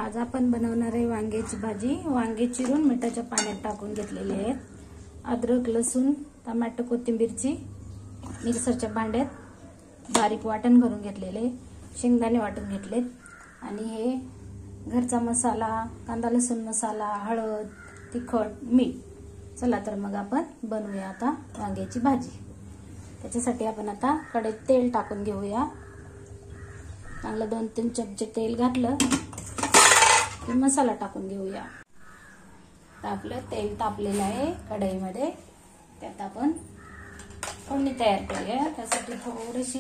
आज आपण बनवणार आहे वांग्याची भाजी। वांगे चिरून मिठाच्या पाण्यात टाकून घेतलेले आहेत। अद्रक, लसूण, टमाटर, कोथिंबीरची मिक्सरच्या भांड्यात बारीक वाटण करून घेतलेले, शेंगदाणे वाटून घेतलेत आणि हे घरचा मसाला, कांदा लसूण मसाला, हळद, तिखट, मीठ। चला तर मग आपण बनवूया आता वांग्याची भाजी। त्याच्यासाठी आपण आता कढईत तेल टाकून घेऊया। चांगलं 2-3 चमचे तेल घातलं की मसाला टाकून घेऊया। आता आपलं तेल तापलेलं आहे कढईमध्ये, त्यात आपण फोडणी तयार करूया। त्यासाठी थोडीशी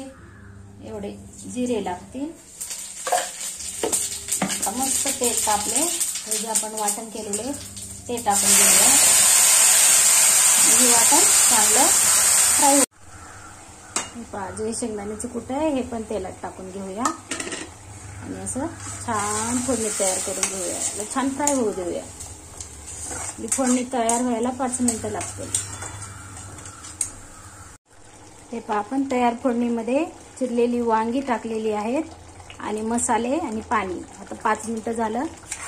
एवढे जिरे लागतील। आता मस्त तेल तापले, हे जे आपण वाटण केलेले ते टाकून घेऊया। हे वाटण चांगलं फ्राय जे शेंगदाण्याचे कूट आहे हे पण तेलात टाकून घेऊया आणि असं छान फोडणी तयार करून घेऊया। छान फ्राय होऊ देऊया। ही फोडणी तयार व्हायला 5 मिनिटं लागतील। हे पहा, आपण तयार फोडणीमध्ये चिरलेली वांगी टाकलेली आहेत आणि मसाले आणि पाणी। आता 5 मिनिटं झालं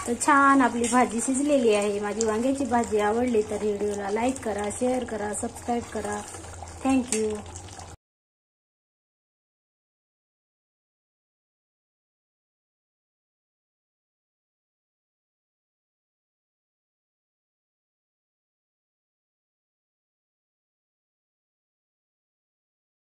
तर छान आपली भाजी शिजलेली आहे। माझी वांग्याची भाजी आवडली तर व्हिडिओला लाईक करा, शेअर करा, सबस्क्राईब करा। थँक्यू।